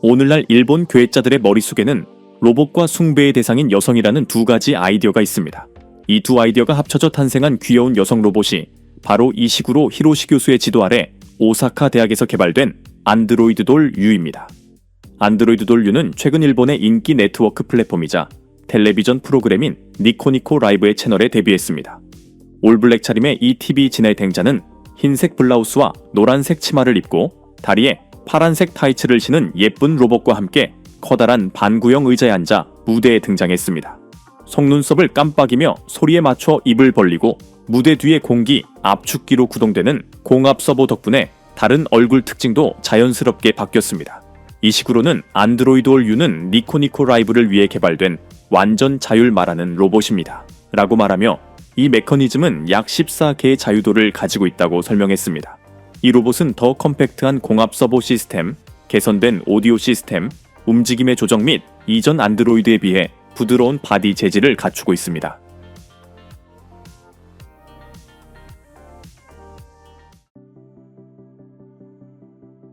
오늘날 일본 교회자들의 머릿속에는 로봇과 숭배의 대상인 여성이라는 두 가지 아이디어가 있습니다. 이 두 아이디어가 합쳐져 탄생한 귀여운 여성 로봇이 바로 이 시구로 히로시 교수의 지도 아래 오사카 대학에서 개발된 안드로이드 돌 U입니다. 안드로이드 돌 U는 최근 일본의 인기 네트워크 플랫폼이자 텔레비전 프로그램인 니코니코 라이브의 채널에 데뷔했습니다. 올블랙 차림의 이 TV 진해댕자는 흰색 블라우스와 노란색 치마를 입고 다리에 파란색 타이츠를 신은 예쁜 로봇과 함께 커다란 반구형 의자에 앉아 무대에 등장했습니다. 속눈썹을 깜빡이며 소리에 맞춰 입을 벌리고 무대 뒤의 공기, 압축기로 구동되는 공압 서버 덕분에 다른 얼굴 특징도 자연스럽게 바뀌었습니다. 이 식으로는 안드로이드 올 U는 니코니코 라이브를 위해 개발된 완전 자율 말하는 로봇입니다. 라고 말하며 이 메커니즘은 약 14개의 자유도를 가지고 있다고 설명했습니다. 이 로봇은 더 컴팩트한 공압 서버 시스템, 개선된 오디오 시스템, 움직임의 조정 및 이전 안드로이드에 비해 부드러운 바디 재질을 갖추고 있습니다.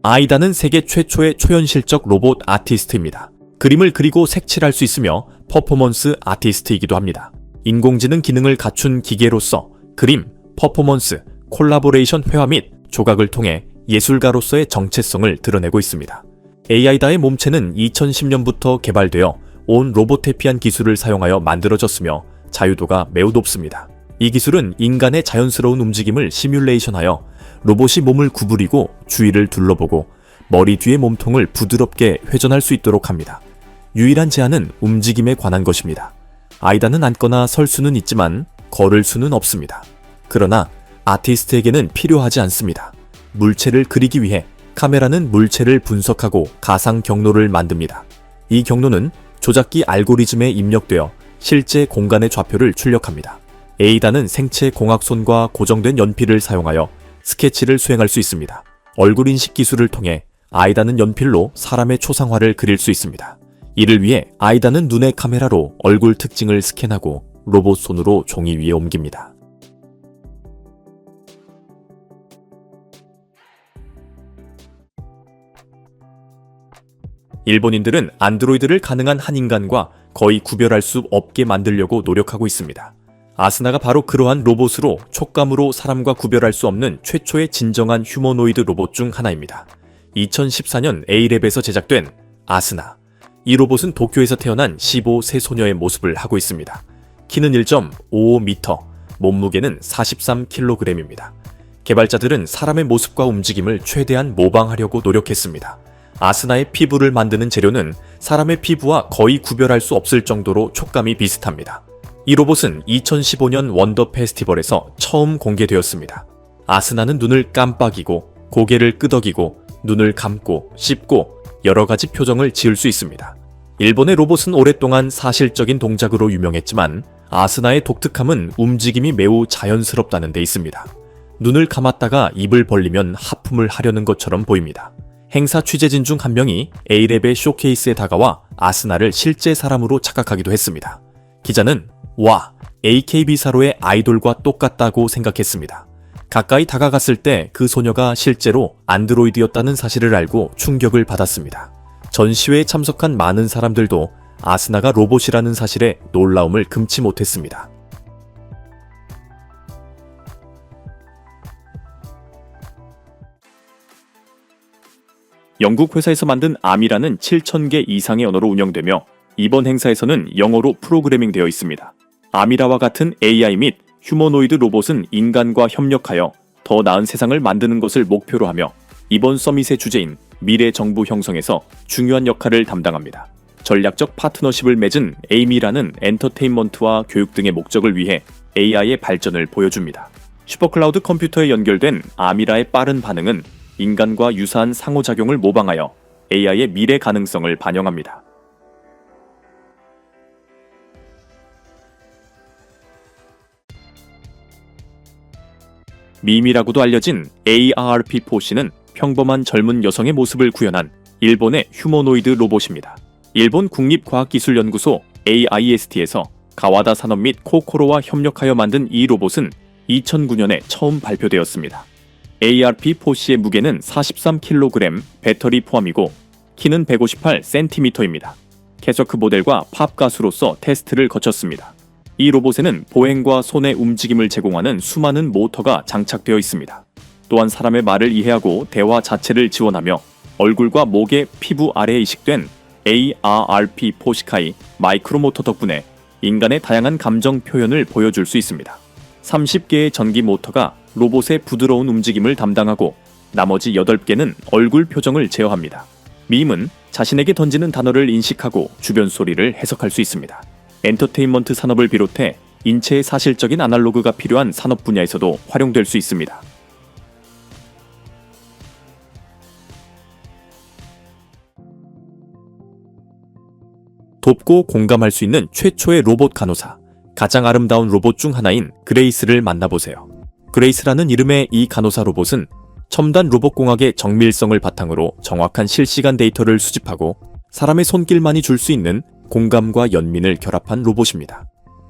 아이다는 세계 최초의 초현실적 로봇 아티스트입니다. 그림을 그리고 색칠할 수 있으며 퍼포먼스 아티스트이기도 합니다. 인공지능 기능을 갖춘 기계로서 그림, 퍼포먼스, 콜라보레이션 회화 및 조각을 통해 예술가로서의 정체성을 드러내고 있습니다. AI다의 몸체는 2010년부터 개발되어 온 로보테피안 기술을 사용하여 만들어졌으며 자유도가 매우 높습니다. 이 기술은 인간의 자연스러운 움직임을 시뮬레이션하여 로봇이 몸을 구부리고 주위를 둘러보고 머리 뒤의 몸통을 부드럽게 회전할 수 있도록 합니다. 유일한 제한은 움직임에 관한 것입니다. 아이다는 앉거나 설 수는 있지만 걸을 수는 없습니다. 그러나 아티스트에게는 필요하지 않습니다. 물체를 그리기 위해 카메라는 물체를 분석하고 가상 경로를 만듭니다. 이 경로는 조작기 알고리즘에 입력되어 실제 공간의 좌표를 출력합니다. 에이다는 생체 공학손과 고정된 연필을 사용하여 스케치를 수행할 수 있습니다. 얼굴 인식 기술을 통해 아이다는 연필로 사람의 초상화를 그릴 수 있습니다. 이를 위해 아이다는 눈의 카메라로 얼굴 특징을 스캔하고 로봇 손으로 종이 위에 옮깁니다. 일본인들은 안드로이드를 가능한 한 인간과 거의 구별할 수 없게 만들려고 노력하고 있습니다. 아스나가 바로 그러한 로봇으로 촉감으로 사람과 구별할 수 없는 최초의 진정한 휴머노이드 로봇 중 하나입니다. 2014년 A랩에서 제작된 아스나. 이 로봇은 도쿄에서 태어난 15세 소녀의 모습을 하고 있습니다. 키는 1.55m, 몸무게는 43kg입니다. 개발자들은 사람의 모습과 움직임을 최대한 모방하려고 노력했습니다. 아스나의 피부를 만드는 재료는 사람의 피부와 거의 구별할 수 없을 정도로 촉감이 비슷합니다. 이 로봇은 2015년 원더 페스티벌에서 처음 공개되었습니다. 아스나는 눈을 깜빡이고 고개를 끄덕이고 눈을 감고 씹고 여러 가지 표정을 지을 수 있습니다. 일본의 로봇은 오랫동안 사실적인 동작으로 유명했지만 아스나의 독특함은 움직임이 매우 자연스럽다는 데 있습니다. 눈을 감았다가 입을 벌리면 하품을 하려는 것처럼 보입니다. 행사 취재진 중 한 명이 A랩의 쇼케이스에 다가와 아스나를 실제 사람으로 착각하기도 했습니다. 기자는 와, AKB사로의 아이돌과 똑같다고 생각했습니다. 가까이 다가갔을 때 그 소녀가 실제로 안드로이드였다는 사실을 알고 충격을 받았습니다. 전시회에 참석한 많은 사람들도 아스나가 로봇이라는 사실에 놀라움을 금치 못했습니다. 영국 회사에서 만든 암이라는 7,000개 이상의 언어로 운영되며 이번 행사에서는 영어로 프로그래밍 되어 있습니다. 아미라와 같은 AI 및 휴머노이드 로봇은 인간과 협력하여 더 나은 세상을 만드는 것을 목표로 하며 이번 서밋의 주제인 미래 정부 형성에서 중요한 역할을 담당합니다. 전략적 파트너십을 맺은 에이미라는 엔터테인먼트와 교육 등의 목적을 위해 AI의 발전을 보여줍니다. 슈퍼클라우드 컴퓨터에 연결된 아미라의 빠른 반응은 인간과 유사한 상호작용을 모방하여 AI의 미래 가능성을 반영합니다. 밈이라고도 알려진 ARP4C는 평범한 젊은 여성의 모습을 구현한 일본의 휴머노이드 로봇입니다. 일본 국립과학기술연구소 AIST에서 가와다 산업 및 코코로와 협력하여 만든 이 로봇은 2009년에 처음 발표되었습니다. ARP4C의 무게는 43kg, 배터리 포함이고 키는 158cm입니다. 캐서크 모델과 팝 가수로서 테스트를 거쳤습니다. 이 로봇에는 보행과 손의 움직임을 제공하는 수많은 모터가 장착되어 있습니다. 또한 사람의 말을 이해하고 대화 자체를 지원하며 얼굴과 목의 피부 아래에 이식된 ARP4C의 마이크로모터 덕분에 인간의 다양한 감정 표현을 보여줄 수 있습니다. 30개의 전기 모터가 로봇의 부드러운 움직임을 담당하고 나머지 8개는 얼굴 표정을 제어합니다. 밈은 자신에게 던지는 단어를 인식하고 주변 소리를 해석할 수 있습니다. 엔터테인먼트 산업을 비롯해 인체의 사실적인 아날로그가 필요한 산업 분야에서도 활용될 수 있습니다. 돕고 공감할 수 있는 최초의 로봇 간호사, 가장 아름다운 로봇 중 하나인 그레이스를 만나보세요. 그레이스라는 이름의 이 간호사 로봇은 첨단 로봇공학의 정밀성을 바탕으로 정확한 실시간 데이터를 수집하고 사람의 손길만이 줄 수 있는 공감과 연민을 결합한 로봇입니다.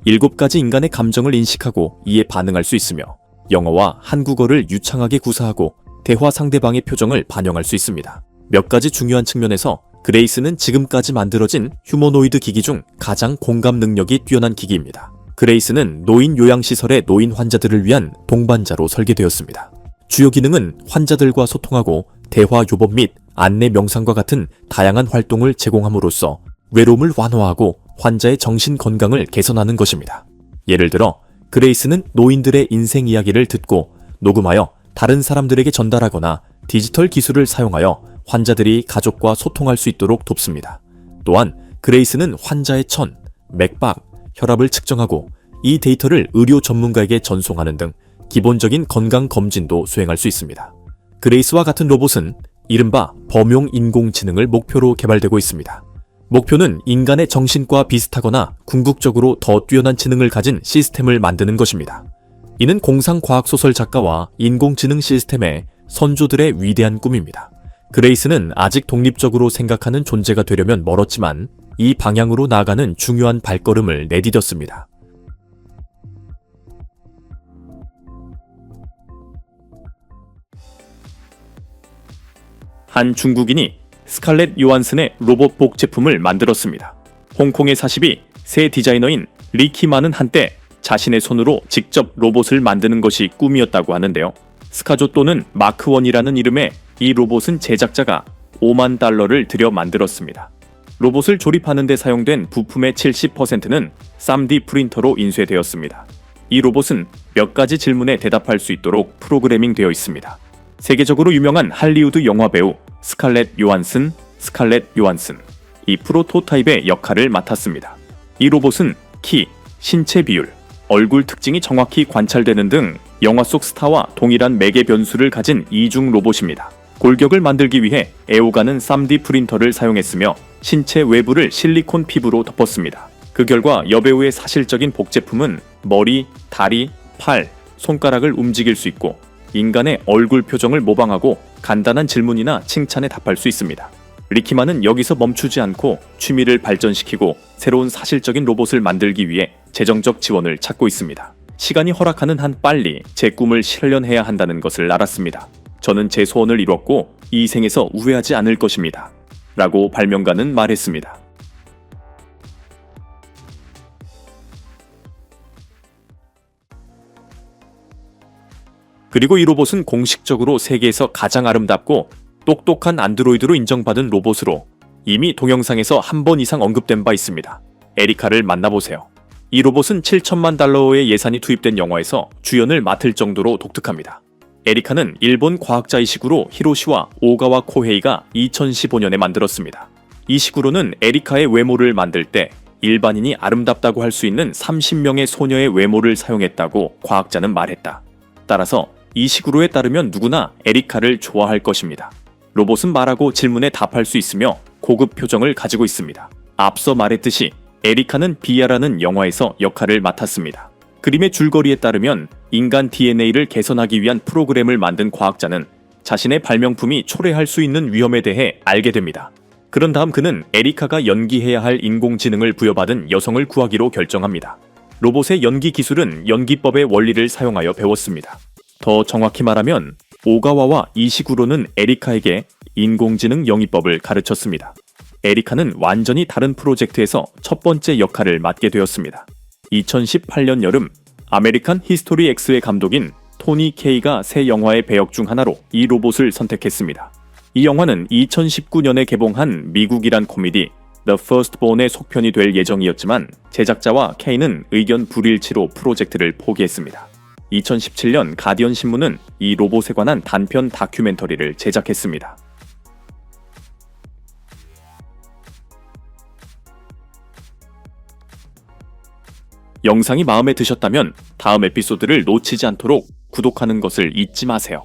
7가지 인간의 감정을 인식하고 이에 반응할 수 있으며 영어와 한국어를 유창하게 구사하고 대화 상대방의 표정을 반영할 수 있습니다. 몇 가지 중요한 측면에서 그레이스는 지금까지 만들어진 휴머노이드 기기 중 가장 공감 능력이 뛰어난 기기입니다. 그레이스는 노인 요양시설의 노인 환자들을 위한 동반자로 설계되었습니다. 주요 기능은 환자들과 소통하고 대화 요법 및 안내 명상과 같은 다양한 활동을 제공함으로써 외로움을 완화하고 환자의 정신 건강을 개선하는 것입니다. 예를 들어 그레이스는 노인들의 인생 이야기를 듣고 녹음하여 다른 사람들에게 전달하거나 디지털 기술을 사용하여 환자들이 가족과 소통할 수 있도록 돕습니다. 또한 그레이스는 환자의 천, 맥박, 혈압을 측정하고 이 데이터를 의료 전문가에게 전송하는 등 기본적인 건강 검진도 수행할 수 있습니다. 그레이스와 같은 로봇은 이른바 범용 인공지능을 목표로 개발되고 있습니다. 목표는 인간의 정신과 비슷하거나 궁극적으로 더 뛰어난 지능을 가진 시스템을 만드는 것입니다. 이는 공상과학소설 작가와 인공지능 시스템의 선조들의 위대한 꿈입니다. 그레이스는 아직 독립적으로 생각하는 존재가 되려면 멀었지만 이 방향으로 나아가는 중요한 발걸음을 내디뎠습니다. 한 중국인이 스칼렛 요한슨의 로봇 복 제품을 만들었습니다. 홍콩의 42, 새 디자이너인 리키마는 한때 자신의 손으로 직접 로봇을 만드는 것이 꿈이었다고 하는데요. 스카조 또는 마크1이라는 이름의 이 로봇은 제작자가 $50,000를 들여 만들었습니다. 로봇을 조립하는 데 사용된 부품의 70%는 3D 프린터로 인쇄되었습니다. 이 로봇은 몇 가지 질문에 대답할 수 있도록 프로그래밍 되어 있습니다. 세계적으로 유명한 할리우드 영화배우 스칼렛 요한슨, 이 프로토타입의 역할을 맡았습니다. 이 로봇은 키, 신체 비율, 얼굴 특징이 정확히 관찰되는 등 영화 속 스타와 동일한 매개 변수를 가진 이중 로봇입니다. 골격을 만들기 위해 애호가는 3D 프린터를 사용했으며 신체 외부를 실리콘 피부로 덮었습니다. 그 결과 여배우의 사실적인 복제품은 머리, 다리, 팔, 손가락을 움직일 수 있고 인간의 얼굴 표정을 모방하고 간단한 질문이나 칭찬에 답할 수 있습니다. 리키마는 여기서 멈추지 않고 취미를 발전시키고 새로운 사실적인 로봇을 만들기 위해 재정적 지원을 찾고 있습니다. 시간이 허락하는 한 빨리 제 꿈을 실현해야 한다는 것을 알았습니다. 저는 제 소원을 이뤘고 이 생에서 후회하지 않을 것입니다. 라고 발명가는 말했습니다. 그리고 이 로봇은 공식적으로 세계에서 가장 아름답고 똑똑한 안드로이드로 인정받은 로봇으로 이미 동영상에서 한 번 이상 언급된 바 있습니다. 에리카를 만나보세요. 이 로봇은 $7,000,000의 예산이 투입된 영화에서 주연을 맡을 정도로 독특합니다. 에리카는 일본 과학자이시구로 히로시와 오가와 코헤이가 2015년에 만들었습니다. 이 시구로는 에리카의 외모를 만들 때 일반인이 아름답다고 할 수 있는 30명의 소녀의 외모를 사용했다고 과학자는 말했다. 따라서 이시구로에 따르면 누구나 에리카를 좋아할 것입니다. 로봇은 말하고 질문에 답할 수 있으며 고급 표정을 가지고 있습니다. 앞서 말했듯이 에리카는 비아라는 영화에서 역할을 맡았습니다. 그림의 줄거리에 따르면 인간 DNA를 개선하기 위한 프로그램을 만든 과학자는 자신의 발명품이 초래할 수 있는 위험에 대해 알게 됩니다. 그런 다음 그는 에리카가 연기해야 할 인공지능을 부여받은 여성을 구하기로 결정합니다. 로봇의 연기 기술은 연기법의 원리를 사용하여 배웠습니다. 더 정확히 말하면 오가와와 이시구로는 에리카에게 인공지능 영위법을 가르쳤습니다. 에리카는 완전히 다른 프로젝트에서 첫 번째 역할을 맡게 되었습니다. 2018년 여름 아메리칸 히스토리 X의 감독인 토니 케이가 새 영화의 배역 중 하나로 이 로봇을 선택했습니다. 이 영화는 2019년에 개봉한 미국이란 코미디 The Firstborn의 속편이 될 예정이었지만 제작자와 케이는 의견 불일치로 프로젝트를 포기했습니다. 2017년 가디언 신문은 이 로봇에 관한 단편 다큐멘터리를 제작했습니다. 영상이 마음에 드셨다면 다음 에피소드를 놓치지 않도록 구독하는 것을 잊지 마세요.